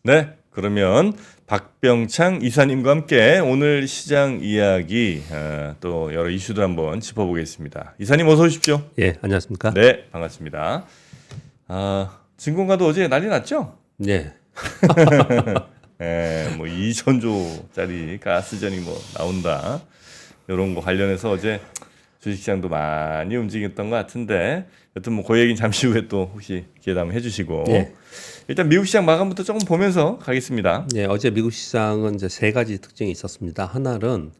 네, 그러면 박병창 이사님과 함께 오늘 시장 이야기 또 여러 이슈들 한번 짚어보겠습니다. 이사님 어서 오십시오. 예, 안녕하십니까? 네, 반갑습니다. 증권가도 어제 난리 났죠? 예. 뭐 2천조짜리 가스전이 뭐 나온다. 이런 거 관련해서 어제 주식시장도 많이 움직였던 것 같은데 여튼 뭐 그 얘기는 잠시 후에 또 혹시 기회되면 해주시고 예. 일단 미국 시장 마감부터 조금 보면서 가겠습니다. 예, 어제 미국 시장은 이제 세 가지 특징이 있었습니다. 하나는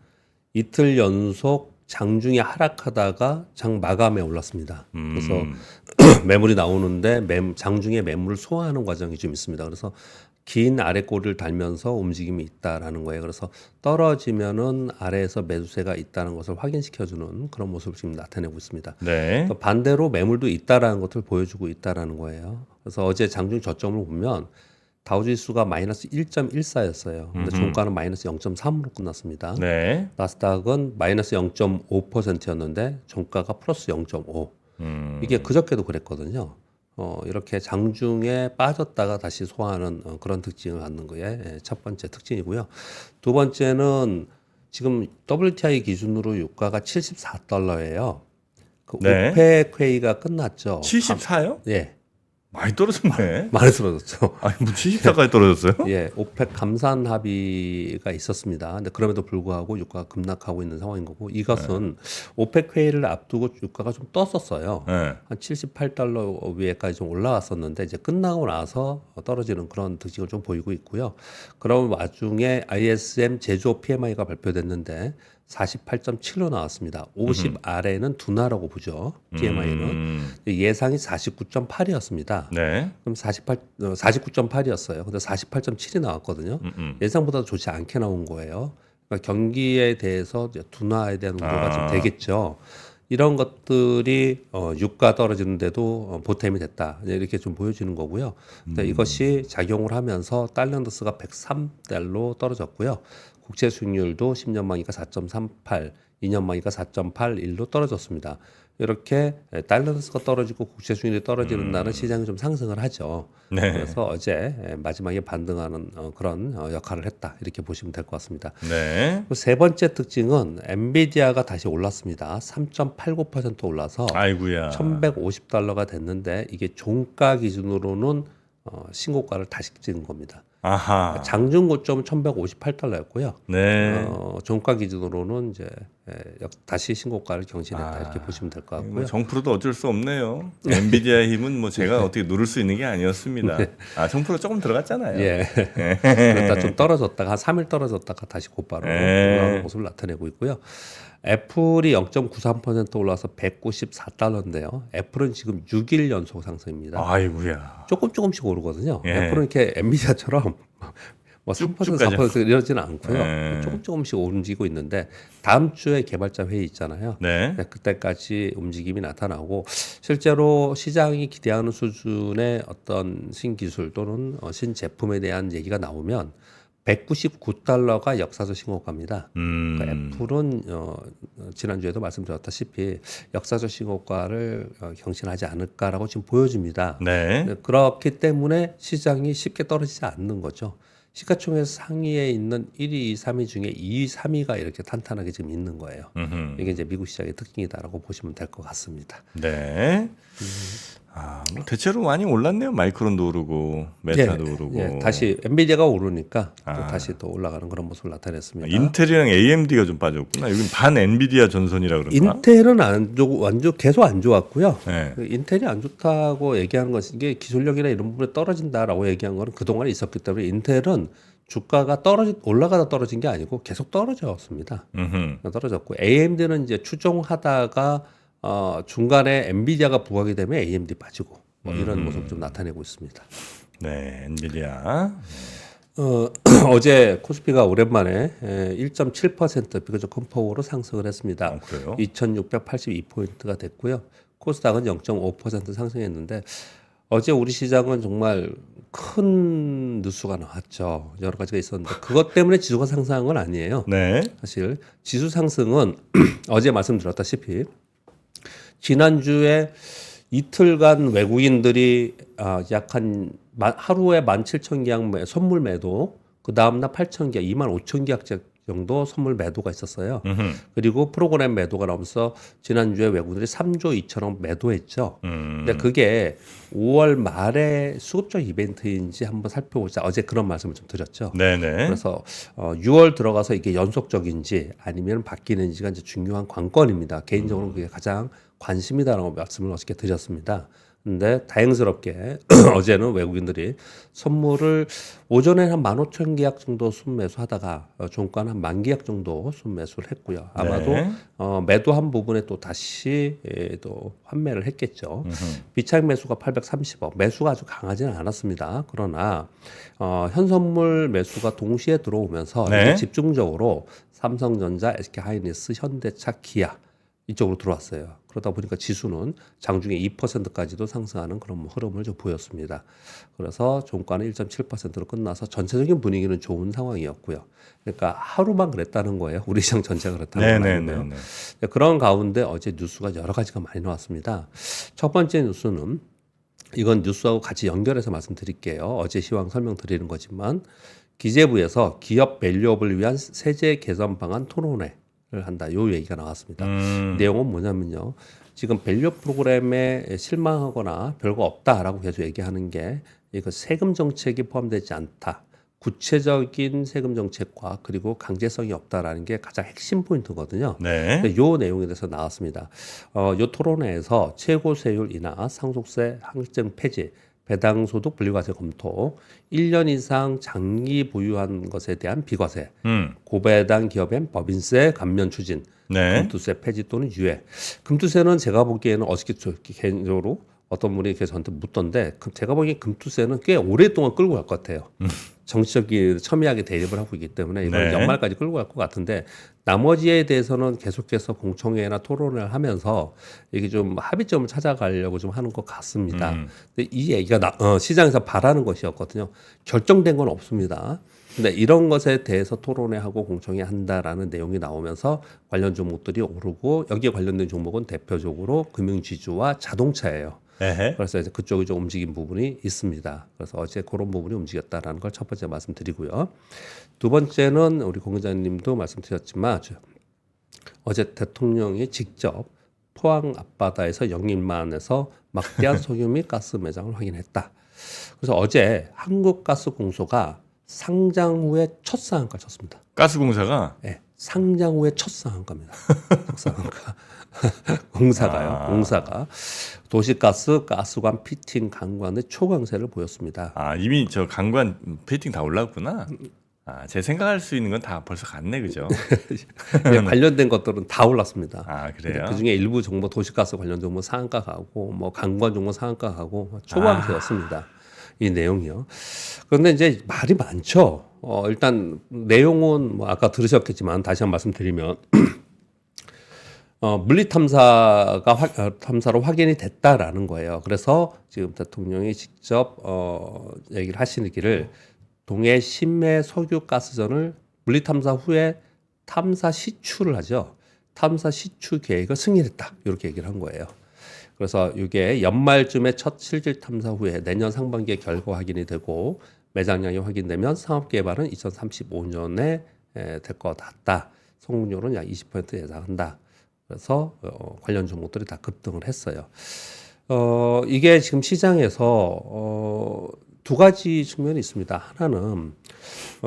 이틀 연속 장중에 하락하다가 장 마감에 올랐습니다. 그래서 매물이 나오는데 장중에 매물을 소화하는 과정이 좀 있습니다. 그래서 긴 아래 꼬리를 달면서 움직임이 있다라는 거예요. 그래서 떨어지면은 아래에서 매수세가 있다는 것을 확인시켜주는 그런 모습을 지금 나타내고 있습니다. 네. 또 반대로 매물도 있다라는 것을 보여주고 있다라는 거예요. 그래서 어제 장중 저점을 보면 다우지수가 마이너스 1.14였어요. 근데 종가는 마이너스 0.3으로 끝났습니다. 네. 나스닥은 마이너스 0.5%였는데 종가가 플러스 0.5. 이게 그저께도 그랬거든요. 이렇게 장중에 빠졌다가 다시 소화하는 그런 특징을 갖는 거에 첫 번째 특징이고요. 두 번째는 지금 WTI 기준으로 유가가 74달러예요. 그 네. 오펙 회의가 끝났죠. 74요? 예. 많이 떨어졌네. 많이 떨어졌죠. 아니 뭐 74까지 떨어졌어요? 예, 오펙 감산 합의가 있었습니다. 근데 그럼에도 불구하고 유가가 급락하고 있는 상황인 거고 이것은 오펙 회의를 앞두고 유가가 좀 떴었어요. 네. 한 78달러 위에까지 좀 올라왔었는데 이제 끝나고 나서 떨어지는 그런 특징을 좀 보이고 있고요. 그런 와중에 ISM 제조업 PMI가 발표됐는데 48.7로 나왔습니다. 50 아래는 둔화라고 보죠. PMI는. 예상이 49.8이었습니다. 네. 그럼 49.8이었어요. 근데 48.7이 나왔거든요. 예상보다 좋지 않게 나온 거예요. 그러니까 경기에 대해서 이제 둔화에 대한 우려가 좀 되겠죠. 이런 것들이 유가 떨어지는데도 보탬이 됐다. 이렇게 좀 보여지는 거고요. 이것이 작용을 하면서 달러인더스가 103달러 떨어졌고요. 국채 수익률도 10년 만기가 4.38, 2년 만기가 4.81로 떨어졌습니다. 이렇게 달러인더스가 떨어지고 국채 수익률이 떨어지는 날은 시장이 좀 상승을 하죠. 네. 그래서 어제 마지막에 반등하는 그런 역할을 했다. 이렇게 보시면 될 것 같습니다. 네. 세 번째 특징은 엔비디아가 다시 올랐습니다. 3.89% 올라서 아이고야. 1,150달러가 됐는데 이게 종가 기준으로는 신고가를 다시 찍은 겁니다. 아하. 장중 고점은 1,158달러였고요. 네. 종가 기준으로는 이제 다시 신고가를 경신했다 이렇게 보시면 될 것 뭐 같고요. 정프로도 어쩔 수 없네요. 엔비디아의 힘은 뭐 제가 어떻게 누를 수 있는 게 아니었습니다. 정프로 조금 들어갔잖아요. 예. 그러다 좀 떨어졌다가 한 3일 떨어졌다가 다시 곧바로 올라오는 모습을 나타내고 있고요. 애플이 0.93% 올라서 194달러인데요. 애플은 지금 6일 연속 상승입니다. 아이고야. 조금씩 오르거든요. 예. 애플은 이렇게 엔비디아처럼 뭐 3%, 쭉쭉 가죠. 4% 이러지는 않고요. 예. 조금씩 움직이고 있는데 다음 주에 개발자 회의 있잖아요. 네. 그때까지 움직임이 나타나고 실제로 시장이 기대하는 수준의 어떤 신기술 또는 신제품에 대한 얘기가 나오면 199달러가 역사적 신고가입니다. 그러니까 애플은 지난주에도 말씀드렸다시피 역사적 신고가를 경신하지 않을까라고 지금 보여집니다. 네. 그렇기 때문에 시장이 쉽게 떨어지지 않는 거죠. 시가총액 상위에 있는 1위, 2위, 3위 중에 2위, 3위가 이렇게 탄탄하게 지금 있는 거예요. 이게 이제 미국 시장의 특징이다라고 보시면 될 것 같습니다. 네. 뭐 대체로 많이 올랐네요. 마이크론도 오르고 메타도 오르고. 예, 다시 엔비디아가 오르니까 또 다시 또 올라가는 그런 모습을 나타냈습니다. 인텔이랑 AMD가 좀 빠졌구나. 여긴 반 엔비디아 전선이라 그런가? 인텔은 계속 안 좋았고요. 네. 인텔이 안 좋다고 얘기하는 것은 이게 기술력이나 이런 부분에 떨어진다라고 얘기한 거는 그동안 있었기 때문에 인텔은 주가가 올라가다 떨어진 게 아니고 계속 떨어졌습니다. 떨어졌고 AMD는 이제 추종하다가 중간에 엔비디아가 부각이 되면 AMD 빠지고 뭐 이런 모습을 좀 나타내고 있습니다. 네, 엔비디아. 어제 코스피가 오랜만에 1.7% 비교적 큰 폭으로 상승을 했습니다. 그래요? 2,682포인트가 됐고요. 코스닥은 0.5% 상승했는데 어제 우리 시장은 정말 큰 뉴스가 나왔죠. 여러 가지가 있었는데 그것 때문에 지수가 상승한 건 아니에요. 네. 사실 지수 상승은 어제 말씀드렸다시피 지난주에 이틀간 외국인들이 하루에 17,000계약 선물 매도, 그 다음날 8,000계약, 25,000계약 정도 선물 매도가 있었어요. 그리고 프로그램 매도가 나오면서 지난주에 외국인들이 3조 2천억 매도했죠. 근데 그게 5월 말에 수급적 이벤트인지 한번 살펴보자. 어제 그런 말씀을 좀 드렸죠. 네네. 그래서 6월 들어가서 이게 연속적인지 아니면 바뀌는지가 이제 중요한 관건입니다. 개인적으로 그게 가장 관심이다라고 말씀을 어저께 드렸습니다. 근데 다행스럽게 어제는 외국인들이 선물을 오전에 한 15,000계약 정도 순매수하다가 종가는 한 10,000계약 정도 순매수를 했고요. 아마도 네. 매도한 부분에 또 다시 또 환매를 했겠죠. 비차익 매수가 830억, 매수가 아주 강하지는 않았습니다. 그러나 현선물 매수가 동시에 들어오면서 네. 이제 집중적으로 삼성전자, SK하이닉스, 현대차, 기아 이쪽으로 들어왔어요. 그러다 보니까 지수는 장중에 2%까지도 상승하는 그런 흐름을 좀 보였습니다. 그래서 종가는 1.7%로 끝나서 전체적인 분위기는 좋은 상황이었고요. 그러니까 하루만 그랬다는 거예요. 우리 시장 전체가 그렇다는 건 아니고요. 네네네. 그런 가운데 어제 뉴스가 여러 가지가 많이 나왔습니다. 첫 번째 뉴스는 이건 뉴스하고 같이 연결해서 말씀드릴게요. 어제 시황 설명드리는 거지만 기재부에서 기업 밸류업을 위한 세제 개선 방안 토론회 한다. 요 얘기가 나왔습니다. 내용은 뭐냐면요. 지금 밸류업 프로그램에 실망하거나 별거 없다라고 계속 얘기하는 게 이거 세금 정책이 포함되지 않다. 구체적인 세금 정책과 그리고 강제성이 없다라는 게 가장 핵심 포인트거든요. 네. 요 내용에 대해서 나왔습니다. 요 토론회에서 최고 세율 인하, 상속세 항증 폐지, 배당소득 분리과세 검토, 1년 이상 장기 보유한 것에 대한 비과세, 고배당 기업엔 법인세 감면 추진, 네. 금투세 폐지 또는 유예. 금투세는 제가 보기에는 어저께 개인적으로 어떤 분이 이렇게 저한테 묻던데 제가 보기엔 금투세는 꽤 오랫동안 끌고 갈 것 같아요. 정치적인 첨예하게 대립을 하고 있기 때문에 이걸 네. 연말까지 끌고 갈 것 같은데 나머지에 대해서는 계속해서 공청회나 토론을 하면서 이게 좀 합의점을 찾아가려고 좀 하는 것 같습니다. 근데 이 얘기가 시장에서 바라는 것이었거든요. 결정된 건 없습니다. 근데 이런 것에 대해서 토론회 하고 공청회 한다라는 내용이 나오면서 관련 종목들이 오르고 여기에 관련된 종목은 대표적으로 금융지주와 자동차예요. 에헤. 그래서 이제 그쪽이 좀 움직인 부분이 있습니다. 그래서 어제 그런 부분이 움직였다라는 걸 첫 번째 말씀드리고요. 두 번째는 우리 공 기자님도 말씀드렸지만 어제 대통령이 직접 포항 앞바다에서 영일만에서 막대한 석유 및 가스 매장을 확인했다. 그래서 어제 한국가스공소가 상장 후에 첫 상한가 쳤습니다. 가스공사가 네, 상장 후에 첫 상한가입니다. 첫 상한가. 공사가요. 공사가 도시가스, 가스관, 피팅, 강관의 초강세를 보였습니다. 아 이미 저 강관 페이팅 다 올랐구나. 아, 제 생각할 수 있는 건 다 벌써 갔네, 그죠? 예, 관련된 것들은 다 올랐습니다. 아 그래요? 그 중에 일부 종목 도시가스 관련 종목 상한가 가고 뭐 강관 종목 상한가 가고 초강세였습니다. 이 내용이요. 그런데 이제 말이 많죠. 일단 내용은 뭐 아까 들으셨겠지만 다시 한번 말씀드리면 물리 탐사로 확인이 됐다라는 거예요. 그래서 지금 대통령이 직접 얘기를 하시기를 동해 신매 석유가스전을 물리 탐사 후에 탐사 시추를 하죠. 탐사 시추 계획을 승인했다. 이렇게 얘기를 한 거예요. 그래서 이게 연말쯤에 첫 실질 탐사 후에 내년 상반기에 결과 확인이 되고 매장량이 확인되면 상업 개발은 2035년에 될 것 같다. 성공률은 약 20% 예상한다. 그래서 관련 종목들이 다 급등을 했어요. 이게 지금 시장에서 두 가지 측면이 있습니다. 하나는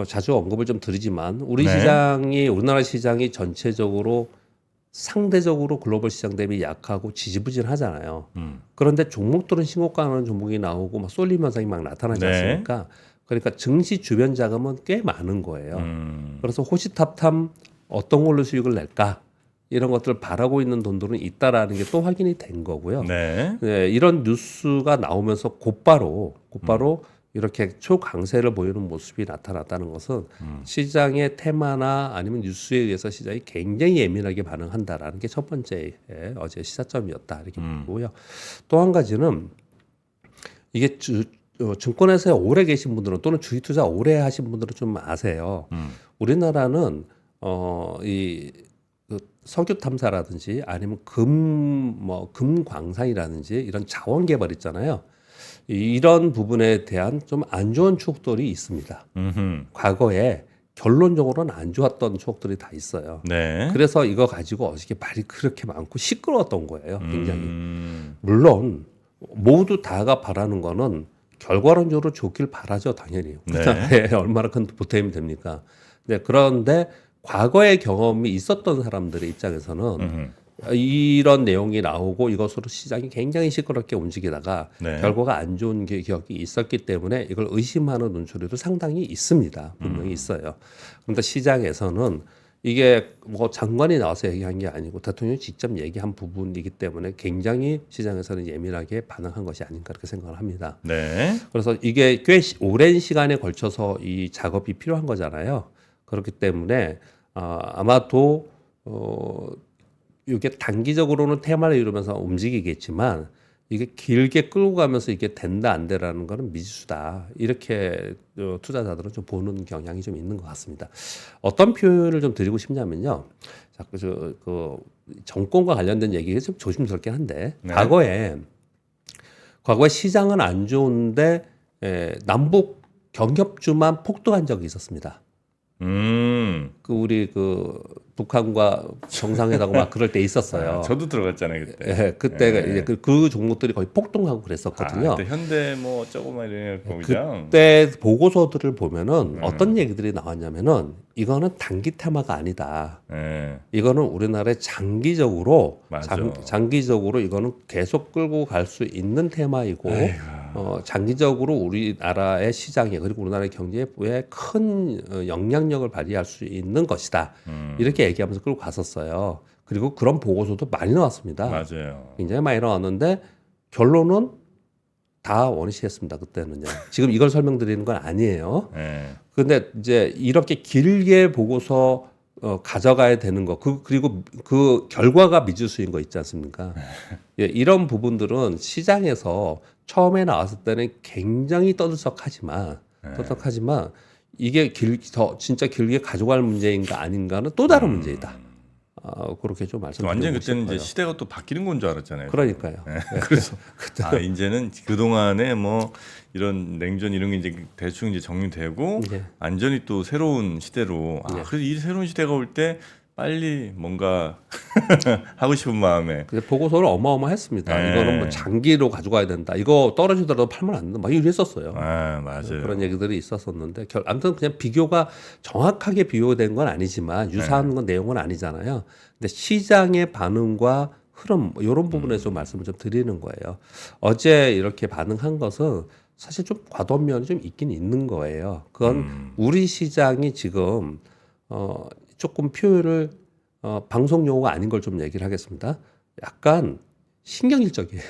자주 언급을 좀 드리지만 우리나라 시장이 전체적으로 상대적으로 글로벌 시장 대비 약하고 지지부진하잖아요. 그런데 종목들은 신고가하는 종목이 나오고 막 쏠림 현상이 막 나타나지 네. 않습니까? 그러니까 증시 주변 자금은 꽤 많은 거예요. 그래서 호시탐탐 어떤 걸로 수익을 낼까? 이런 것들을 바라고 있는 돈들은 있다라는 게 또 확인이 된 거고요. 네. 네, 이런 뉴스가 나오면서 곧바로 이렇게 초강세를 보이는 모습이 나타났다는 것은 시장의 테마나 아니면 뉴스에 의해서 시장이 굉장히 예민하게 반응한다라는 게 첫 번째 어제 시사점이었다 이렇게 보고요. 또 한 가지는 이게 증권회사에 오래 계신 분들은 또는 주식 투자 오래 하신 분들은 좀 아세요. 우리나라는 이 그 석유 탐사라든지 아니면 금광산이라든지 이런 자원 개발 있잖아요. 이런 부분에 대한 좀 안 좋은 추억들이 있습니다. 과거에 결론적으로는 안 좋았던 추억들이 다 있어요. 네. 그래서 이거 가지고 어저께 말이 그렇게 많고 시끄러웠던 거예요. 굉장히. 물론 모두 다가 바라는 거는 결과론적으로 좋길 바라죠, 당연히. 우리나라에 얼마나 큰 보탬이 됩니까? 네, 그런데 과거의 경험이 있었던 사람들의 입장에서는 이런 내용이 나오고 이것으로 시장이 굉장히 시끄럽게 움직이다가 네. 결과가 안 좋은 기억이 있었기 때문에 이걸 의심하는 눈초리도 상당히 있습니다. 분명히 있어요. 그런데 시장에서는 이게 뭐 장관이 나와서 얘기한 게 아니고 대통령이 직접 얘기한 부분이기 때문에 굉장히 시장에서는 예민하게 반응한 것이 아닌가 그렇게 생각을 합니다. 네. 그래서 이게 꽤 오랜 시간에 걸쳐서 이 작업이 필요한 거잖아요. 그렇기 때문에 아마도 이게 단기적으로는 테마를 이루면서 움직이겠지만 이게 길게 끌고 가면서 이게 된다 안 되라는 거는 미지수다. 이렇게 투자자들은 좀 보는 경향이 좀 있는 것 같습니다. 어떤 표현을 좀 드리고 싶냐면요. 자꾸 그 정권과 관련된 얘기가 좀 조심스럽긴 한데 네. 과거에 시장은 안 좋은데 남북 경협주만 폭등한 적이 있었습니다. 우리 북한과 정상회담하고 막 그럴 때 있었어요. 저도 들어갔잖아요 그때. 예, 그때가 이제 그 종목들이 거의 폭등하고 그랬었거든요. 그때 현대 뭐 조그만 이런 거죠. 그때 보고서들을 보면은 어떤 얘기들이 나왔냐면은 이거는 단기 테마가 아니다. 네. 이거는 우리나라의 장기적으로 맞아. 장기적으로 이거는 계속 끌고 갈 수 있는 테마이고 장기적으로 우리나라의 시장에 그리고 우리나라의 경제에 큰 영향력을 발휘할 수 있는 것이다. 이렇게 얘기하면서 끌고 갔었어요. 그리고 그런 보고서도 많이 나왔습니다. 맞아요. 굉장히 많이 나왔는데 결론은 다 원시했습니다. 그때는요. 지금 이걸 설명드리는 건 아니에요. 네. 근데 이제 이렇게 길게 보고서 가져가야 되는 거, 그리고 그 결과가 미지수인 거 있지 않습니까? 예, 이런 부분들은 시장에서 처음에 나왔을 때는 굉장히 떠들썩하지만 이게 진짜 길게 가져갈 문제인가 아닌가는 또 다른 문제이다. 그렇게 좀 말씀드리고 완전 그때는 싶어요. 이제 시대가 또 바뀌는 건 줄 알았잖아요. 그러니까요. 네. 그래서 이제는 그 동안에 뭐 이런 냉전 이런 게 이제 대충 이제 정리되고 예. 완전히 또 새로운 시대로 그래서 이 새로운 시대가 올 때 빨리 뭔가 하고 싶은 마음에 그래서 보고서를 어마어마했습니다. 네. 이거는 뭐 장기로 가져가야 된다. 이거 떨어지더라도 팔면 안 된다. 막 이랬었어요. 맞아요. 그런 얘기들이 있었었는데 아무튼 그냥 비교가 정확하게 비교된 건 아니지만 유사한 건 내용은 아니잖아요. 근데 시장의 반응과 흐름 이런 부분에서 좀 말씀을 좀 드리는 거예요. 어제 이렇게 반응한 것은 사실 좀 과도한 면이 좀 있긴 있는 거예요. 그건 우리 시장이 지금 조금 표현을 방송 용어가 아닌 걸 좀 얘기를 하겠습니다. 약간 신경질적이에요.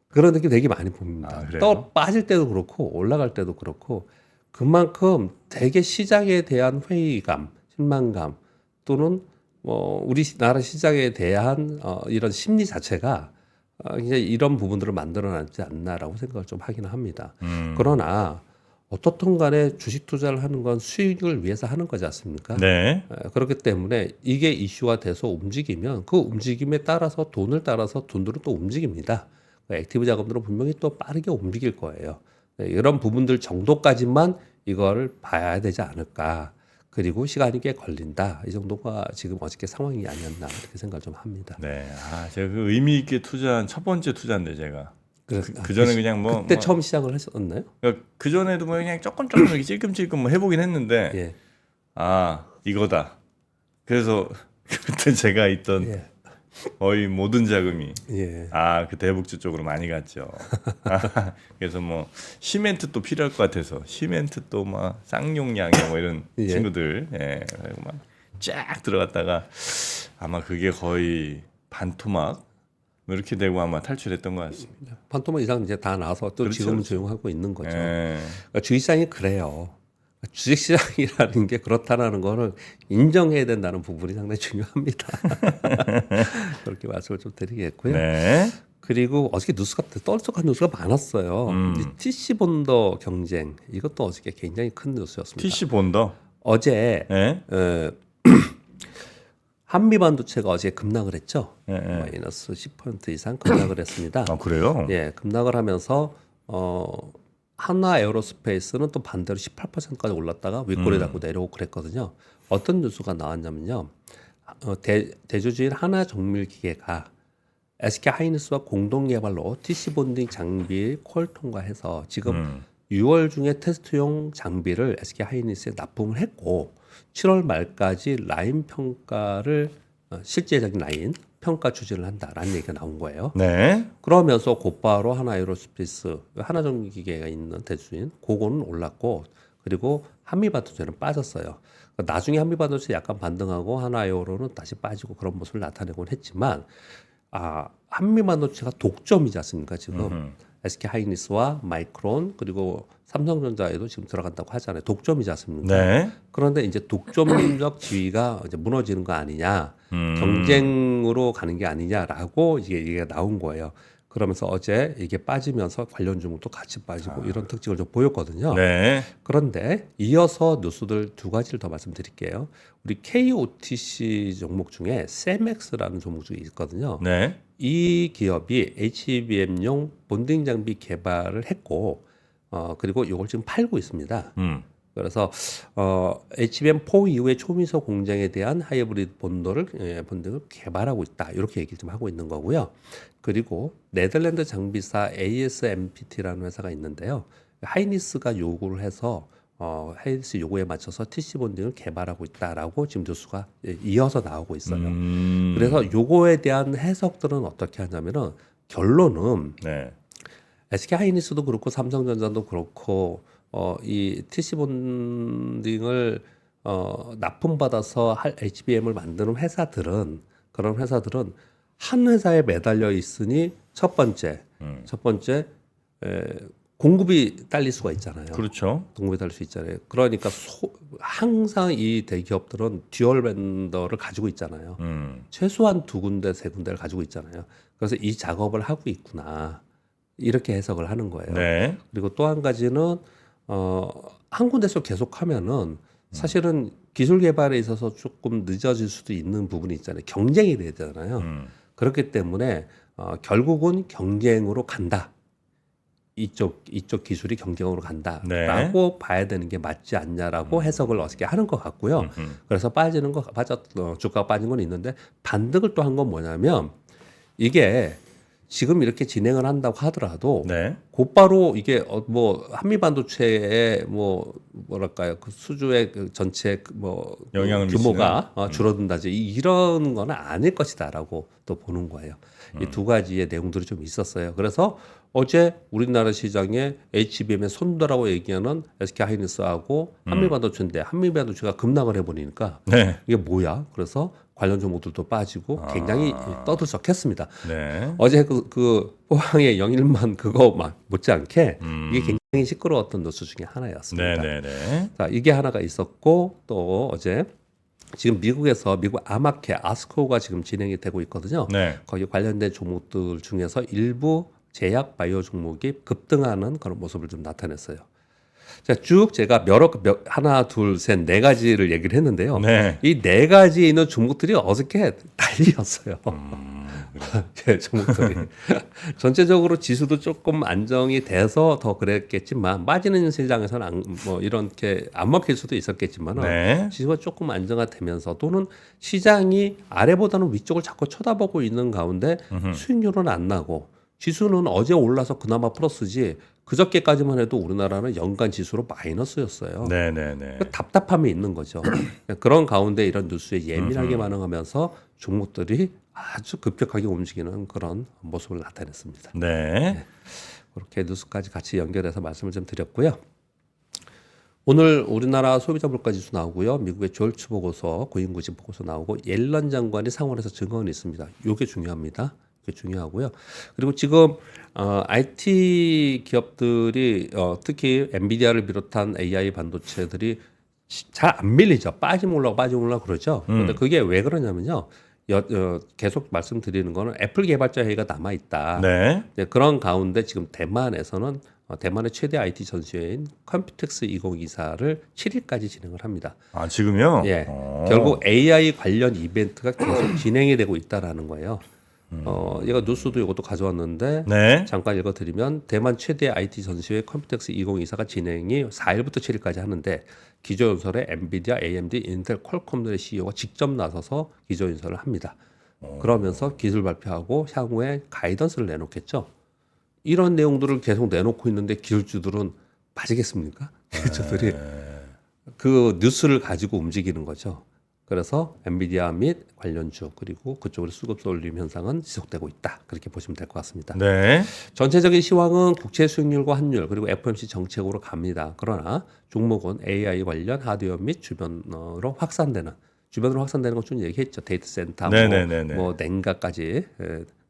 그런 느낌 되게 많이 봅니다. 그래요? 빠질 때도 그렇고 올라갈 때도 그렇고 그만큼 되게 시장에 대한 회의감, 실망감 또는 우리나라 시장에 대한 이런 심리 자체가 이제 이런 부분들을 만들어놨지 않나라고 생각을 좀 하기는 합니다. 그러나 어떻든 간에 주식 투자를 하는 건 수익을 위해서 하는 거지 않습니까? 네. 그렇기 때문에 이게 이슈가 돼서 움직이면 그 움직임에 따라서 돈을 따라서 돈들은 또 움직입니다. 액티브 자금들은 분명히 또 빠르게 움직일 거예요. 이런 부분들 정도까지만 이걸 봐야 되지 않을까. 그리고 시간이 꽤 걸린다. 이 정도가 지금 어저께 상황이 아니었나 이렇게 생각을 좀 합니다. 네. 제가 그 의미 있게 투자한 첫 번째 투자인데 제가 그 전에 그냥 뭐 그때 처음 시작을 했었나요? 그 전에도 뭐 그냥 조금 이렇게 찔끔찔끔 뭐 해보긴 했는데 예. 이거다. 그래서 그때 제가 있던 거의 모든 자금이 그 대북주 쪽으로 많이 갔죠. 그래서 뭐 시멘트 또 필요할 것 같아서 시멘트 또 막 쌍용양에 뭐 이런 친구들 그리고 막 쫙 들어갔다가 아마 그게 거의 반토막 뭐 이렇게 되고 아마 탈출했던 것 같습니다. 반토막 이상 이제 다 나와서 또 그렇죠, 지금은 그렇죠. 조용하고 있는 거죠. 그러니까 주식시장이 그래요. 주식시장이라는 게 그렇다라는 거를 인정해야 된다는 부분이 상당히 중요합니다. 그렇게 말씀을 좀 드리겠고요. 네. 그리고 어저께 떨썩한 뉴스가 많았어요. 이 TC 본더 경쟁 이것도 어저께 굉장히 큰 뉴스였습니다. TC 본더. 어제 네. 한미 반도체가 어제 급락을 했죠. 예, 예. 마이너스 10% 이상 급락을 했습니다. 아, 그래요? 예, 급락을 하면서 하나 에어로스페이스는 또 반대로 18%까지 올랐다가 윗골이 닫고 내려오고 그랬거든요. 어떤 뉴스가 나왔냐면요. 대주주인 하나정밀기계가 SK 하이닉스와 공동 개발로 TC 본딩 장비 콜 통과해서 지금 6월 중에 테스트용 장비를 SK 하이닉스에 납품을 했고 7월 말까지 라인 평가를 실제적인 라인 평가 추진을 한다라는 얘기가 나온 거예요. 네. 그러면서 곧바로 하나 에어로스페이스 하나정밀기계가 있는 대주인 그거는 올랐고 그리고 한미반도체는 빠졌어요. 나중에 한미반도체 약간 반등하고 하나에어로는 다시 빠지고 그런 모습을 나타내곤 했지만 한미반도체가 독점이지 않습니까 지금 SK 하이닉스와 마이크론 그리고 삼성전자에도 지금 들어간다고 하잖아요. 독점이지 않습니까? 네. 그런데 이제 독점적 지위가 이제 무너지는 거 아니냐, 경쟁으로 가는 게 아니냐라고 이게 얘기가 나온 거예요. 그러면서 어제 이게 빠지면서 관련 종목도 같이 빠지고 이런 특징을 좀 보였거든요. 네. 그런데 이어서 뉴스들 두 가지를 더 말씀드릴게요. 우리 KOTC 종목 중에 세맥스라는 종목이 있거든요. 네. 이 기업이 HBM용 본딩 장비 개발을 했고 그리고 이걸 지금 팔고 있습니다. 그래서 HBM4 이후의 초미소 공장에 대한 하이브리드 본딩을 개발하고 있다. 이렇게 얘기를 좀 하고 있는 거고요. 그리고 네덜란드 장비사 ASMPT라는 회사가 있는데요. 하이닉스가 요구를 해서 하이닉스 요구에 맞춰서 TC 본딩을 개발하고 있다라고 지금 뉴스가 이어서 나오고 있어요. 그래서 요거에 대한 해석들은 어떻게 하냐면은 결론은 네. SK 하이닉스도 그렇고 삼성전자도 그렇고 이 TC 본딩을 납품받아서 HBM을 만드는 그런 회사들은 한 회사에 매달려 있으니 첫 번째 공급이 딸릴 수가 있잖아요. 그렇죠. 공급이 딸릴 수 있잖아요. 그러니까 항상 이 대기업들은 듀얼 벤더를 가지고 있잖아요. 최소한 두 군데, 세 군데를 가지고 있잖아요. 그래서 이 작업을 하고 있구나. 이렇게 해석을 하는 거예요. 네. 그리고 또 한 가지는 한 군데서 계속하면은 사실은 기술 개발에 있어서 조금 늦어질 수도 있는 부분이 있잖아요. 경쟁이 돼야 되잖아요. 그렇기 때문에 결국은 경쟁으로 간다. 이쪽 기술이 경쟁으로 간다라고 봐야 되는 게 맞지 않냐라고 해석을 어떻게 하는 것 같고요. 그래서 주가가 빠진 건 있는데 반등을 또 한 건 뭐냐면 이게 지금 이렇게 진행을 한다고 하더라도 네. 곧바로 이게 뭐 한미반도체의 뭐랄까요 그 수주의 그 전체 영향을 규모가 줄어든다지 이런 거는 아닐 것이다라고 또 보는 거예요. 이 두 가지의 내용들이 좀 있었어요. 그래서 어제 우리나라 시장에 HBM의 손도라고 얘기하는 SK 하이닉스하고 한미반도체인데 한미반도체가 급락을 해버리니까 네. 이게 뭐야? 그래서 관련 종목들도 빠지고 굉장히 떠들썩했습니다. 네. 어제 그 포항의 영일만 그거 못지않게 이게 굉장히 시끄러웠던 뉴스 중에 하나였습니다. 네, 네, 네. 자, 이게 하나가 있었고 또 어제 지금 미국 아마케 아스코가 지금 진행이 되고 있거든요. 네. 거기 관련된 종목들 중에서 일부 제약 바이오 종목이 급등하는 그런 모습을 좀 나타냈어요. 자, 쭉 제가 하나, 둘, 셋, 네 가지를 얘기를 했는데요. 네. 이 네 가지에 있는 종목들이 어저께 난리였어요. 종목들이. 전체적으로 지수도 조금 안정이 돼서 더 그랬겠지만 빠지는 시장에서는 이렇게 안 먹힐 수도 있었겠지만 네. 지수가 조금 안정화 되면서 또는 시장이 아래보다는 위쪽을 자꾸 쳐다보고 있는 가운데 수익률은 안 나고 지수는 어제 올라서 그나마 플러스지 그저께까지만 해도 우리나라는 연간 지수로 마이너스였어요. 네네네. 답답함이 있는 거죠. 그런 가운데 이런 뉴스에 예민하게 반응하면서 종목들이 아주 급격하게 움직이는 그런 모습을 나타냈습니다. 네. 그렇게 뉴스까지 같이 연결해서 말씀을 좀 드렸고요. 오늘 우리나라 소비자 물가 지수 나오고요. 미국의 졸츠 보고서, 고인구직 보고서 나오고 옐런 장관이 상원에서 증언이 있습니다. 이게 중요합니다. 이게 중요하고요. 그리고 지금 IT 기업들이 특히 엔비디아를 비롯한 AI 반도체들이 잘 안 밀리죠. 빠지면 올라가고 그러죠. 그런데 그게 왜 그러냐면요. 계속 말씀드리는 거는 애플 개발자 회의가 남아 있다. 네. 그런 가운데 지금 대만에서는 대만의 최대 IT 전시회인 컴퓨텍스 2024를 7일까지 진행을 합니다. 아 지금요? 예, 결국 AI 관련 이벤트가 계속 진행이 되고 있다라는 거예요. 얘가 뉴스도 이것도 가져왔는데 네. 잠깐 읽어드리면 대만 최대 IT 전시회 컴퓨텍스 2024가 진행이 4일부터 7일까지 하는데 기조연설에 엔비디아, AMD, 인텔, 퀄컴들의 CEO가 직접 나서서 기조연설을 합니다. 그러면서 기술 발표하고 향후에 가이던스를 내놓겠죠. 이런 내용들을 계속 내놓고 있는데 기술주들은 빠지겠습니까? 기술주들이 그 뉴스를 가지고 움직이는 거죠. 그래서 엔비디아 및 관련주 그리고 그쪽으로 수급 쏠림 현상은 지속되고 있다. 그렇게 보시면 될 것 같습니다. 네. 전체적인 시황은 국채 수익률과 환율 그리고 FOMC 정책으로 갑니다. 그러나 종목은 AI 관련 하드웨어 및 주변으로 확산되는 건 좀 얘기했죠. 데이터 센터, 뭐 냉가까지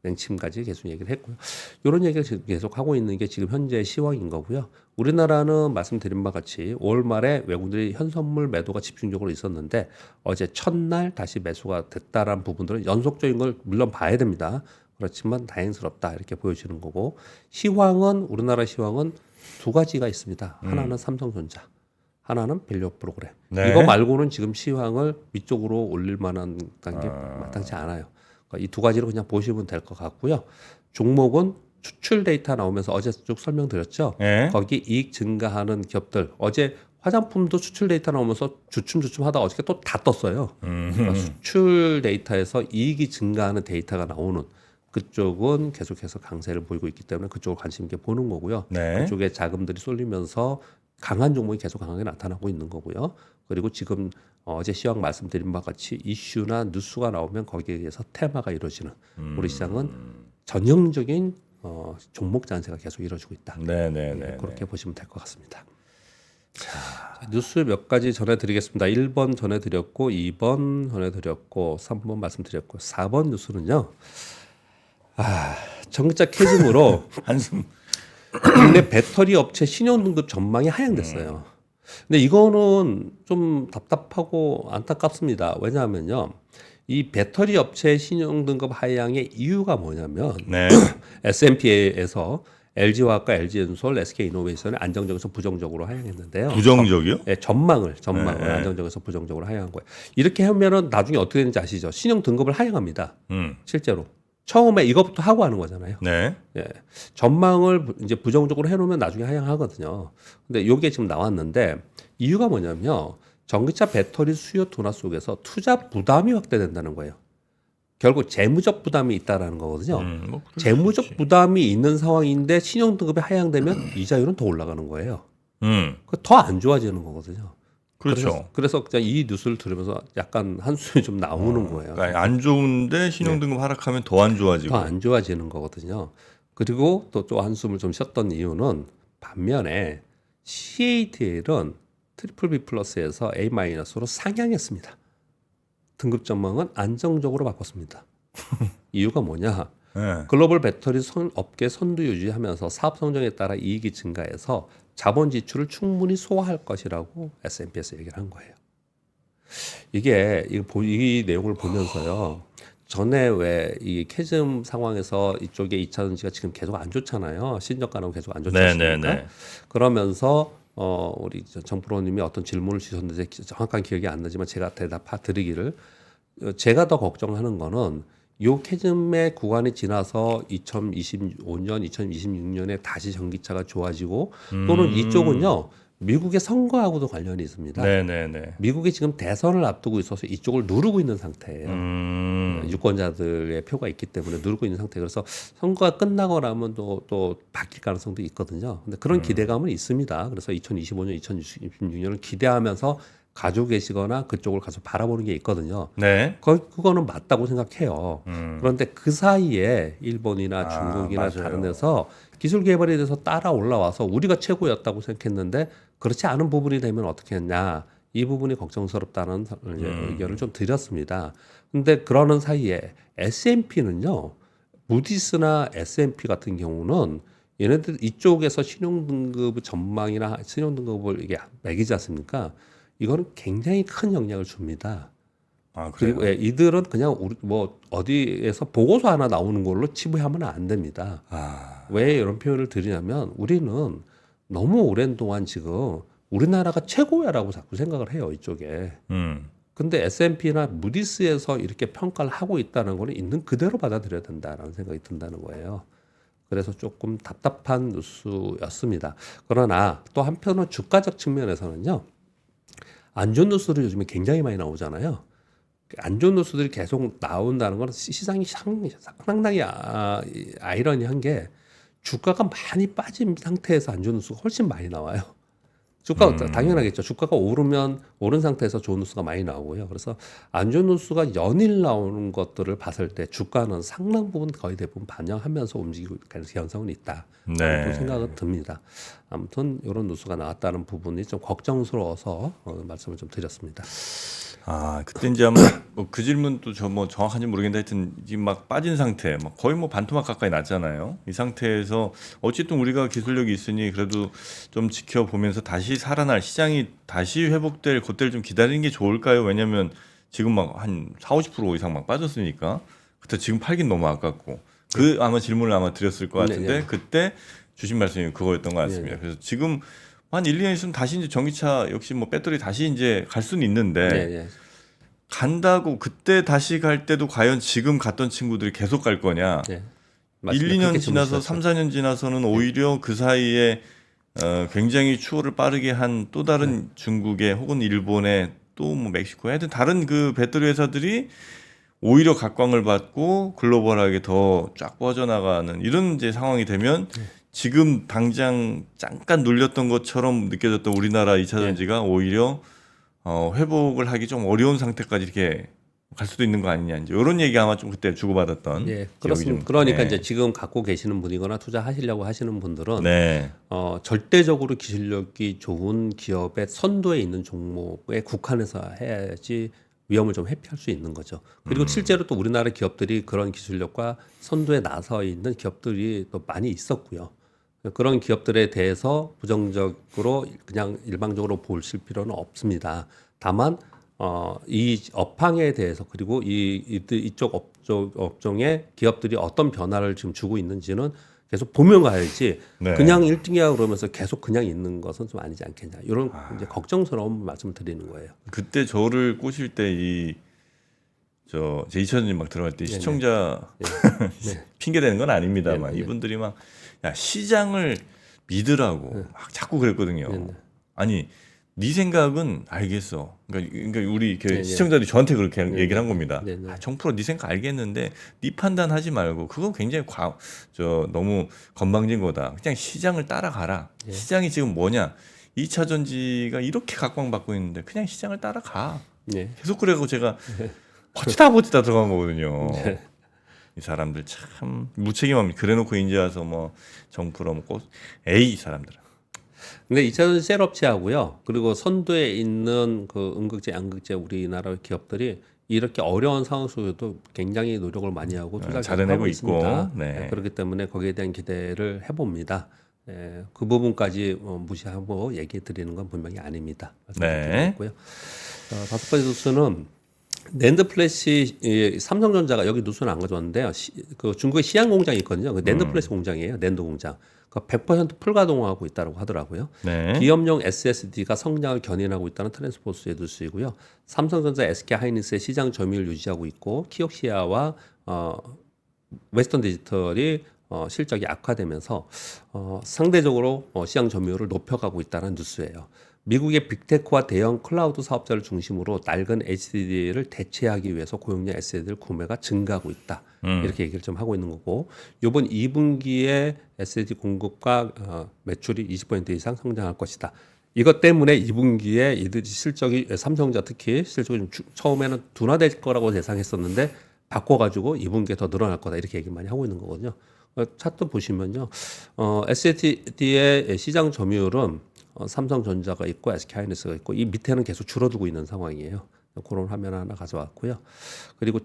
냉침까지 계속 얘기를 했고요. 이런 얘기를 지금 계속 하고 있는 게 지금 현재 시황인 거고요. 우리나라는 말씀드린 바와 같이 5월 말에 외국인들이 현선물 매도가 집중적으로 있었는데 어제 첫날 다시 매수가 됐다라는 부분들은 연속적인 걸 물론 봐야 됩니다. 그렇지만 다행스럽다 이렇게 보여지는 거고 시황은 우리나라 시황은 두 가지가 있습니다. 하나는 삼성전자, 하나는 밸류 프로그램. 네. 이거 말고는 지금 시황을 위쪽으로 올릴 만한 게 마땅치 않아요. 이 두 가지로 그냥 보시면 될 것 같고요. 종목은 수출 데이터 나오면서 어제 쭉 설명드렸죠. 네. 거기 이익 증가하는 기업들. 어제 화장품도 수출 데이터 나오면서 주춤주춤 하다가 어저께 또 다 떴어요. 그러니까 수출 데이터에서 이익이 증가하는 데이터가 나오는 그쪽은 계속해서 강세를 보이고 있기 때문에 그쪽을 관심 있게 보는 거고요. 네. 그쪽에 자금들이 쏠리면서 강한 종목이 계속 강하게 나타나고 있는 거고요. 그리고 지금 어제 시황 말씀드린 바와 같이 이슈나 뉴스가 나오면 거기에 의해서 테마가 이루어지는 우리 시장은 전형적인 종목 잔세가 계속 이루어지고 있다. 네. 그렇게 보시면 될 것 같습니다. 자, 뉴스 몇 가지 전해드리겠습니다. 1번 전해드렸고 2번 전해드렸고 3번 말씀드렸고 4번 뉴스는요. 전기차 캐즘으로 한숨. 국내 배터리 업체 신용등급 전망이 하향됐어요. 근데 이거는 좀 답답하고 안타깝습니다. 왜냐하면요. 이 배터리 업체 신용등급 하향의 이유가 뭐냐면 네. S&P에서 LG화학과 LG엔솔, SK이노베이션을 안정적에서 부정적으로 하향했는데요. 부정적이요? 네, 전망을 안정적에서 부정적으로 하향한 거예요. 이렇게 하면은 나중에 어떻게 되는지 아시죠? 신용등급을 하향합니다. 실제로. 처음에 이것부터 하고 하는 거잖아요. 네. 예. 전망을 이제 부정적으로 해놓으면 나중에 하향하거든요. 근데 이게 지금 나왔는데 이유가 뭐냐면 전기차 배터리 수요 둔화 속에서 투자 부담이 확대된다는 거예요. 결국 재무적 부담이 있다라는 거거든요. 뭐 재무적 부담이 있는 상황인데 신용등급이 하향되면 이자율은 더 올라가는 거예요. 더 안 좋아지는 거거든요. 그렇죠. 그래서 그냥 이 뉴스를 들으면서 약간 한숨이 좀 나오는 거예요. 그러니까 안 좋은데 신용등급 하락하면 더 안 좋아지고. 더 안 좋아지는 거거든요. 그리고 또 한숨을 좀 쉬었던 이유는 반면에 CATL은 트리플 B 플러스에서 A-로 상향했습니다. 등급 전망은 안정적으로 바꿨습니다. 이유가 뭐냐? 네. 글로벌 배터리 업계 선두 유지하면서 사업 성장에 따라 이익이 증가해서 자본 지출을 충분히 소화할 것이라고 S&P에서 얘기를 한 거예요. 이 내용을 보면서요. 전에 왜 이 캐즘 상황에서 이쪽에 2차 전지가 지금 계속 안 좋잖아요. 신저가는 계속 안 좋지 않습니까? 그러면서 우리 정프로님이 어떤 질문을 주셨는데 정확한 기억이 안 나지만 제가 대답 드리기를 제가 더 걱정하는 거는 요 캐즘의 구간이 지나서 2025년, 2026년에 다시 전기차가 좋아지고 또는 이쪽은요. 미국의 선거하고도 관련이 있습니다. 네네네. 미국이 지금 대선을 앞두고 있어서 이쪽을 누르고 있는 상태예요. 유권자들의 표가 있기 때문에 누르고 있는 상태. 그래서 선거가 끝나고 나면 또 바뀔 가능성도 있거든요. 근데 그런 기대감은 있습니다. 그래서 2025년, 2026년을 기대하면서 가지고 계시거나 그쪽을 가서 바라보는 게 있거든요. 네. 그거는 맞다고 생각해요. 그런데 그 사이에 일본이나 중국이나 맞아요. 다른 데서 기술 개발에 대해서 따라 올라와서 우리가 최고였다고 생각했는데 그렇지 않은 부분이 되면 어떻게 했냐. 이 부분이 걱정스럽다는 의견을 좀 드렸습니다. 근데 그러는 사이에 S&P는요. 무디스나 S&P 같은 경우는 얘네들 이쪽에서 신용등급 전망이나 신용등급을 이게 매기지 않습니까? 이거는 굉장히 큰 영향을 줍니다. 그래요? 그리고 이들은 그냥 우리 뭐 어디에서 보고서 하나 나오는 걸로 치부하면 안 됩니다. 왜 이런 표현을 드리냐면 우리는 너무 오랜 동안 지금 우리나라가 최고야라고 자꾸 생각을 해요, 이쪽에. 근데 S&P나 무디스에서 이렇게 평가를 하고 있다는 거는 있는 그대로 받아들여야 된다라는 생각이 든다는 거예요. 그래서 조금 답답한 뉴스였습니다. 그러나 또 한편으로 주가적 측면에서는요. 안 좋은 뉴스들이 요즘에 굉장히 많이 나오잖아요. 안 좋은 뉴스들이 계속 나온다는 건 시장이 상당히 아이러니한 게 주가가 많이 빠진 상태에서 안 좋은 뉴스가 훨씬 많이 나와요. 주가가 당연하겠죠. 주가가 오르면 오른 상태에서 좋은 뉴스가 많이 나오고요. 그래서 안 좋은 뉴스가 연일 나오는 것들을 봤을 때 주가는 상당 부분 거의 대부분 반영하면서 움직이고 있는 현상은 있다. 또 생각은 듭니다. 아무튼 이런 뉴스가 나왔다는 부분이 좀 걱정스러워서 말씀을 좀 드렸습니다. 그때 이제 아마 그 질문도 저 뭐 정확한지 모르겠는데 하여튼 지금 막 빠진 상태, 막 거의 뭐 반토막 가까이 났잖아요. 이 상태에서 어쨌든 우리가 기술력이 있으니 그래도 좀 지켜보면서 다시 살아날 시장이 다시 회복될 그때를 좀 기다리는 게 좋을까요? 왜냐면 지금 막 한 40~50% 이상 막 빠졌으니까 그때 지금 팔긴 너무 아깝고 그 아마 질문을 아마 드렸을 것 같은데 그때 주신 말씀이 그거였던 것 같습니다. 그래서 지금 한 1~2년 있으면 다시 이제 전기차 역시 뭐 배터리 다시 이제 갈 수는 있는데 간다고 그때 다시 갈 때도 과연 지금 갔던 친구들이 계속 갈 거냐? 1~2년 지나서 3~4년 지나서는 오히려 그 사이에 굉장히 추월을 빠르게 한 또 다른 중국의 혹은 일본의 또 뭐 멕시코의 하여튼 다른 그 배터리 회사들이 오히려 각광을 받고 글로벌하게 더 쫙 뻗어나가는 이런 이제 상황이 되면 지금 당장 잠깐 눌렸던 것처럼 느껴졌던 우리나라 2차 전지가 오히려 회복을 하기 좀 어려운 상태까지 이렇게 갈 수도 있는 거 아니냐 이제 이런 얘기 아마 좀 그때 주고받았던. 그렇습니다. 그러니까 이제 지금 갖고 계시는 분이거나 투자하시려고 하시는 분들은 절대적으로 기술력이 좋은 기업의 선도에 있는 종목에 국한해서 해야지 위험을 좀 회피할 수 있는 거죠. 그리고 실제로 또 우리나라 기업들이 그런 기술력과 선도에 나서 있는 기업들이 또 많이 있었고요. 그런 기업들에 대해서 부정적으로 그냥 일방적으로 보실 필요는 없습니다. 다만 이 업황에 대해서 그리고 이쪽 업종의 기업들이 어떤 변화를 지금 주고 있는지는 계속 보면 가야지 그냥 1등이야 그러면서 계속 그냥 있는 것은 좀 아니지 않겠냐. 이런 이제 걱정스러운 말씀을 드리는 거예요. 그때 저를 꼬실 때 제 2차전지 막 들어갈 때 시청자 핑계 대는 건 아닙니다만 이분들이 막 야, 시장을 믿으라고 막 자꾸 그랬거든요. 아니, 네 생각은 알겠어. 그러니까 우리 시청자들이 저한테 그렇게 얘기를 한 겁니다. 정프로 네 생각 알겠는데 네 판단하지 말고 그거 굉장히 너무 건방진 거다. 그냥 시장을 따라가라. 시장이 지금 뭐냐? 2차 전지가 이렇게 각광받고 있는데 그냥 시장을 따라가. 계속 그래가지고 제가 버티다 들어간 거거든요. 이 사람들 참 무책임합니다. 그래놓고 이제 와서 뭐 정프로 뭐 이 사람들은. 근데 2차전지 셀업체하고요. 그리고 선두에 있는 그 음극재, 양극재 우리나라 기업들이 이렇게 어려운 상황 속에도 굉장히 노력을 많이 하고 투자를 하고 있습니다. 그렇기 때문에 거기에 대한 기대를 해봅니다. 그 부분까지 무시하고 얘기해 드리는 건 분명히 아닙니다. 말씀드리고요. 다섯 번째 뉴스는 낸드 플래시 삼성전자가 여기 뉴스는 안 가져왔는데요. 그 중국에 시안 공장이 있거든요. 그 낸드 플래시 공장이에요. 낸드 공장. 100% 풀가동하고 있다고 하더라고요. 기업용 SSD가 성장을 견인하고 있다는 트랜스포스의 뉴스이고요. 삼성전자, SK하이닉스의 시장 점유율을 유지하고 있고 키옥시아와 웨스턴 디지털이 실적이 악화되면서 상대적으로 시장 점유율을 높여가고 있다는 뉴스예요. 미국의 빅테크와 대형 클라우드 사업자를 중심으로 낡은 HDD를 대체하기 위해서 고용량 SSD를 구매가 증가하고 있다. 이렇게 얘기를 좀 하고 있는 거고 이번 2분기에 SSD 공급과 매출이 20% 이상 성장할 것이다. 이것 때문에 2분기에 이들이 실적이 삼성전자 특히 실적이 좀 처음에는 둔화될 거라고 예상했었는데 바꿔가지고 2분기에 더 늘어날 거다 이렇게 얘기 많이 하고 있는 거거든요. 차트 보시면요, SSD의 시장 점유율은 삼성전자가 있고 SK하이닉스가 있고 이 밑에는 계속 줄어들고 있는 상황이에요. 그런 화면 하나 가져왔고요. 그리고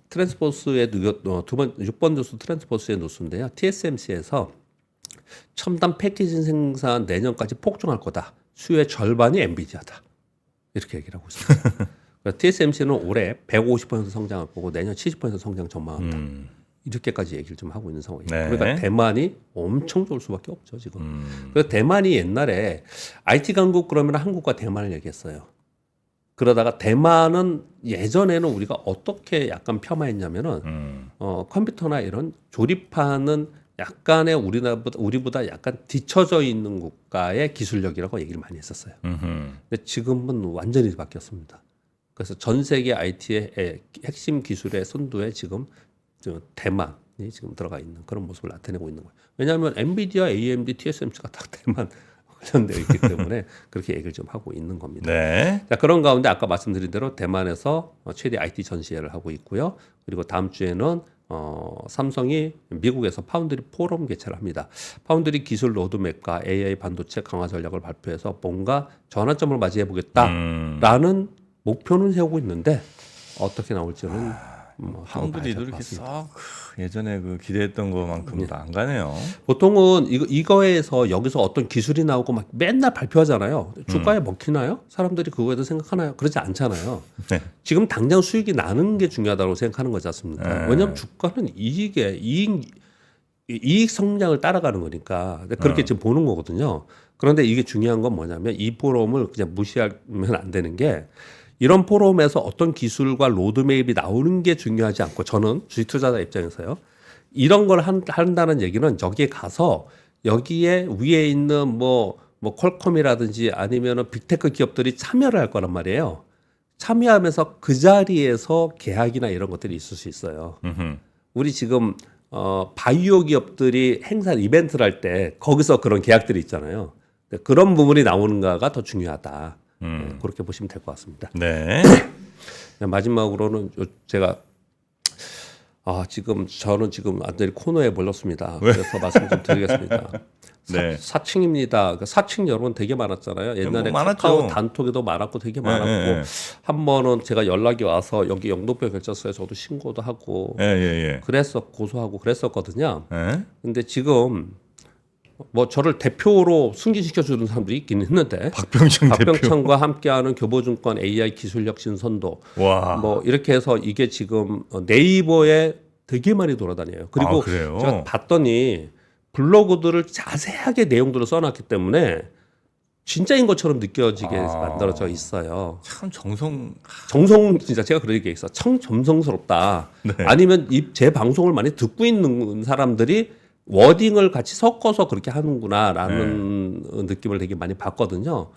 트랜스포스의 6번 뉴스 트랜스포스의 뉴스인데요. TSMC에서 첨단 패키징 생산 내년까지 폭증할 거다. 수요의 절반이 엔비디아다. 이렇게 얘기를 하고 있습니다. TSMC는 올해 150% 성장을 보고 내년 70% 성장 전망한다. 이렇게까지 얘기를 좀 하고 있는 상황이에요. 네. 그러니까 대만이 엄청 좋을 수밖에 없죠 지금. 그래서 대만이 옛날에 IT 강국 그러면 한국과 대만을 얘기했어요. 그러다가 대만은 예전에는 우리가 어떻게 약간 폄하했냐면은 컴퓨터나 이런 조립하는 약간의 우리보다 약간 뒤처져 있는 국가의 기술력이라고 얘기를 많이 했었어요. 근데 지금은 완전히 바뀌었습니다. 그래서 전 세계 IT의 핵심 기술의 선두에 지금 대만이 지금 들어가 있는 그런 모습을 나타내고 있는 거예요. 왜냐하면 엔비디아, AMD, TSMC가 다 대만 관련되어 있기 때문에 그렇게 얘기를 좀 하고 있는 겁니다. 네. 자, 그런 가운데 아까 말씀드린 대로 대만에서 최대 IT 전시회를 하고 있고요. 그리고 다음 주에는 삼성이 미국에서 파운드리 포럼 개최를 합니다. 파운드리 기술 로드맵과 AI 반도체 강화 전략을 발표해서 뭔가 전환점을 맞이해 보겠다라는 목표는 세우고 있는데 어떻게 나올지는 파운드리도 이렇게 썩 예전에 그 기대했던 것만큼도 안 가네요. 보통은 이거에서 여기서 어떤 기술이 나오고 막 맨날 발표하잖아요. 주가에 먹히나요? 사람들이 그거에 대해서 생각하나요? 그렇지 않잖아요. 네. 지금 당장 수익이 나는 게 중요하다고 생각하는 거지 않습니까? 왜냐하면 주가는 이익 성장을 따라가는 거니까 그렇게 지금 보는 거거든요. 그런데 이게 중요한 건 뭐냐면 이 포럼을 그냥 무시하면 안 되는 게 이런 포럼에서 어떤 기술과 로드맵이 나오는 게 중요하지 않고 저는 주식 투자자 입장에서요. 이런 걸 한다는 얘기는 여기에 가서 여기에 위에 있는 뭐 퀄컴이라든지 아니면은 빅테크 기업들이 참여를 할 거란 말이에요. 참여하면서 그 자리에서 계약이나 이런 것들이 있을 수 있어요. 우리 지금 바이오 기업들이 행사 이벤트를 할 때 거기서 그런 계약들이 있잖아요. 그런 부분이 나오는가가 더 중요하다. 네, 그렇게 보시면 될 것 같습니다. 네. 마지막으로는 제가 저는 지금 완전히 코너에 몰렸습니다. 그래서 말씀 좀 드리겠습니다. 네. 사칭입니다. 사칭 여러분 되게 많았잖아요. 옛날에 많았죠. 카카오 단톡에도 많았고 되게 많았고 네. 한 번은 제가 연락이 와서 여기 영등포 경찰서에 저도 신고도 하고 고소하고 그랬었거든요. 근데 지금 뭐 저를 대표로 승진시켜 주는 사람들이 있긴 했는데 박병창과 함께하는 교보증권 AI 기술력 신선도 뭐 이렇게 해서 이게 지금 네이버에 되게 많이 돌아다녀요. 그리고 제가 봤더니 블로그들을 자세하게 내용들을 써놨기 때문에 진짜인 것처럼 느껴지게 만들어져 있어요. 참 정성 진짜 제가 그런 얘기했어. 참 점성스럽다. 네. 아니면 제 방송을 많이 듣고 있는 사람들이 워딩을 같이 섞어서 그렇게 하는구나라는 느낌을 되게 많이 받거든요.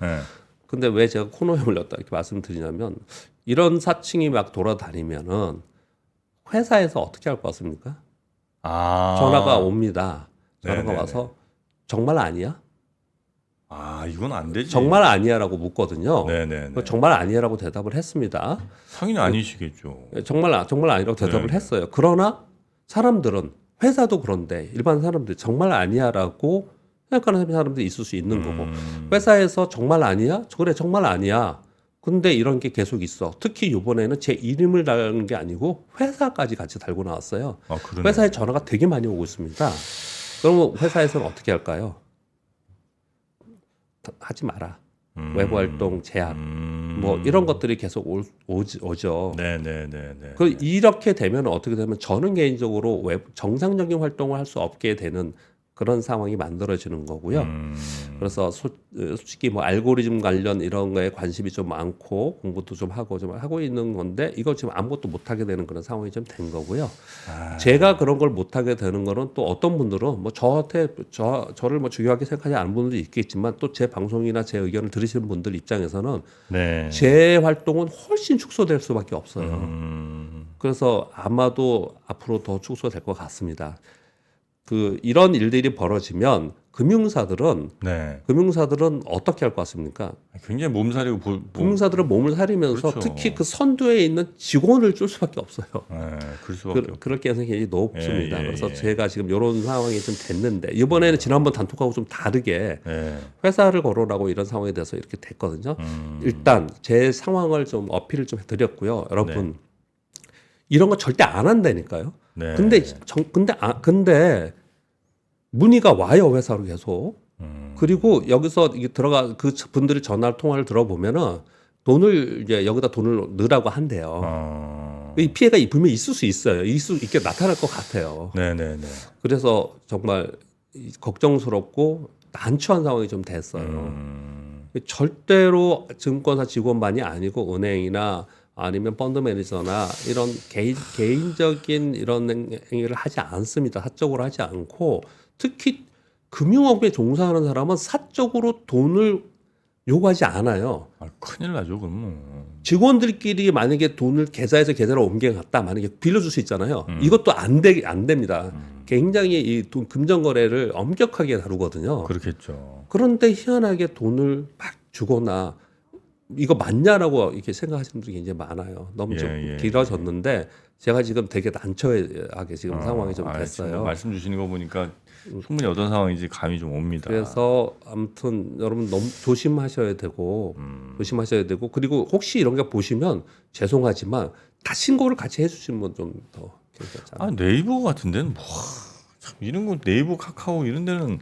근데 왜 제가 코너에 올렸다 이렇게 말씀드리냐면 이런 사칭이 막 돌아다니면은 회사에서 어떻게 할 것 같습니까? 전화가 옵니다. 전화가 와서 정말 아니야? 이건 안 되지. 정말 아니야라고 묻거든요. 네네. 정말 아니야라고 대답을 했습니다. 당연히 아니시겠죠. 정말 아니라고 대답을 했어요. 그러나 사람들은 회사도 그런데 일반 사람들이 정말 아니야라고 생각하는 사람들이 있을 수 있는 거고 회사에서 정말 아니야? 그래 정말 아니야. 근데 이런 게 계속 있어. 특히 이번에는 제 이름을 달는 게 아니고 회사까지 같이 달고 나왔어요. 회사에 전화가 되게 많이 오고 있습니다. 그러면 회사에서는 어떻게 할까요? 하지 마라. 외부 활동 제한 뭐 이런 것들이 계속 오죠. 네네네. 이렇게 되면 어떻게 되면 저는 개인적으로 정상적인 활동을 할 수 없게 되는 그런 상황이 만들어지는 거고요. 그래서 솔직히 뭐 알고리즘 관련 이런 거에 관심이 좀 많고 공부도 좀 하고 있는 건데 이걸 지금 아무것도 못 하게 되는 그런 상황이 좀 된 거고요. 제가 그런 걸 못 하게 되는 거는 또 어떤 분들은 뭐 저를 뭐 중요하게 생각하지 않는 분들도 있겠지만 또 제 방송이나 제 의견을 들으시는 분들 입장에서는 제 활동은 훨씬 축소될 수밖에 없어요. 그래서 아마도 앞으로 더 축소될 것 같습니다. 이런 일들이 벌어지면 금융사들은 어떻게 할 것 같습니까? 굉장히 몸살이고 금융사들은 몸을 사리면서 특히 그 선두에 있는 직원을 줄 수밖에 없어요. 그럴 가능성이 높습니다. 그래서 제가 지금 이런 상황이 좀 됐는데 이번에는 지난번 단톡하고 좀 다르게 회사를 거론하고 이런 상황에 대해서 이렇게 됐거든요. 일단 제 상황을 좀 어필을 좀 해드렸고요. 여러분 이런 거 절대 안 한다니까요. 근데 문의가 와요 회사로 계속. 그리고 여기서 이게 그 분들이 통화를 들어보면은 여기다 돈을 넣으라고 한대요. 이 피해가 분명히 있을 수 있어요. 있게 나타날 것 같아요. 네네네. 그래서 정말 걱정스럽고 난처한 상황이 좀 됐어요. 절대로 증권사 직원만이 아니고 은행이나 아니면 펀드 매니저나 이런 개인적인 이런 행위를 하지 않습니다. 사적으로 하지 않고 특히 금융업에 종사하는 사람은 사적으로 돈을 요구하지 않아요. 아, 큰일 나죠, 그러면. 직원들끼리 만약에 돈을 계좌에서 계좌로 옮겨갔다 만약에 빌려줄 수 있잖아요. 이것도 안 됩니다. 굉장히 이 돈 금전 거래를 엄격하게 다루거든요. 그렇겠죠. 그런데 희한하게 돈을 막 주거나 이거 맞냐라고 이렇게 생각하시는 분들이 굉장히 많아요. 너무 좀 길어졌는데 제가 지금 되게 난처하게 지금 상황이 좀 지금 됐어요. 말씀 주시는 거 보니까 충분히 어떤 상황인지 감이 좀 옵니다. 그래서 아무튼 여러분 너무 조심하셔야 되고 그리고 혹시 이런 거 보시면 죄송하지만 다 신고를 같이 해주시는 분 좀 더 괜찮잖아요. 네이버 같은 데는 참 이런 거 네이버 카카오 이런 데는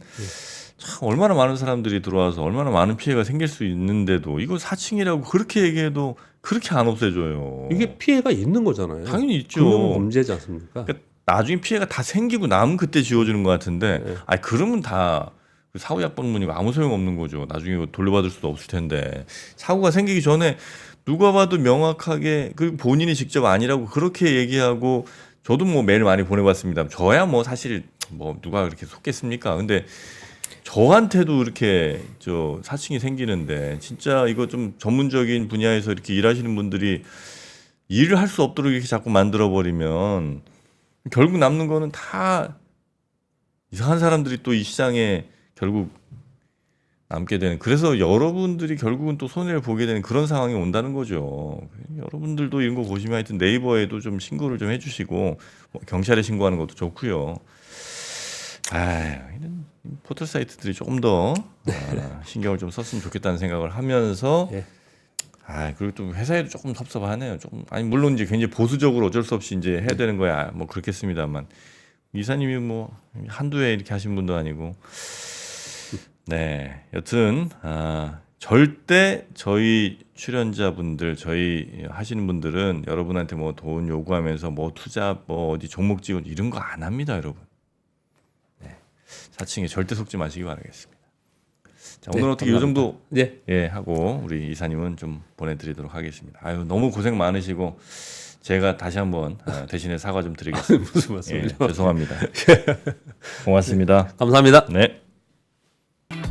참 얼마나 많은 사람들이 들어와서 얼마나 많은 피해가 생길 수 있는데도 이거 사칭이라고 그렇게 얘기해도 그렇게 안 없애줘요. 이게 피해가 있는 거잖아요. 당연히 있죠. 금융 범죄지 않습니까? 그러니까 나중에 피해가 다 생기고 나면 그때 지워주는 것 같은데, 그러면 다 사후약방문이고 아무 소용 없는 거죠. 나중에 이거 돌려받을 수도 없을 텐데 사고가 생기기 전에 누가 봐도 명확하게 그 본인이 직접 아니라고 그렇게 얘기하고 저도 뭐 메일 많이 보내봤습니다. 저야 뭐 사실 뭐 누가 그렇게 속겠습니까? 근데 저한테도 이렇게 사칭이 생기는데 진짜 이거 좀 전문적인 분야에서 이렇게 일하시는 분들이 일을 할 수 없도록 이렇게 자꾸 만들어 버리면 결국 남는 거는 다 이상한 사람들이 또 이 시장에 결국 남게 되는, 그래서 여러분들이 결국은 또 손해를 보게 되는 그런 상황이 온다는 거죠. 여러분들도 이런 거 보시면 하여튼 네이버에도 좀 신고를 좀 해주시고 뭐 경찰에 신고하는 것도 좋고요. 이런 포털 사이트들이 조금 더 신경을 좀 썼으면 좋겠다는 생각을 하면서 그리고 또 회사에도 조금 섭섭하네요. 물론 이제 굉장히 보수적으로 어쩔 수 없이 이제 해야 되는 거야. 뭐 그렇겠습니다만 이사님이 뭐 한두 해 이렇게 하신 분도 아니고. 네, 여튼 절대 저희 출연자분들, 저희 하시는 분들은 여러분한테 뭐 돈 요구하면서 뭐 투자 뭐 어디 종목 지원 이런 거 안 합니다, 여러분. 네, 사칭에 절대 속지 마시기 바라겠습니다. 자, 오늘 어떻게 이 정도 하고 우리 이사님은 좀 보내드리도록 하겠습니다. 너무 고생 많으시고 제가 다시 한번 대신에 사과 좀 드리겠습니다. 무슨 말씀이죠? 죄송합니다. 고맙습니다. 감사합니다. 네.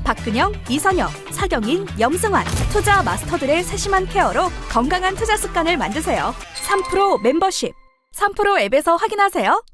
박근영, 이선영, 사경인, 염승환 투자 마스터들의 세심한 케어로 건강한 투자 습관을 만드세요. 3프로 멤버십 3프로 앱에서 확인하세요.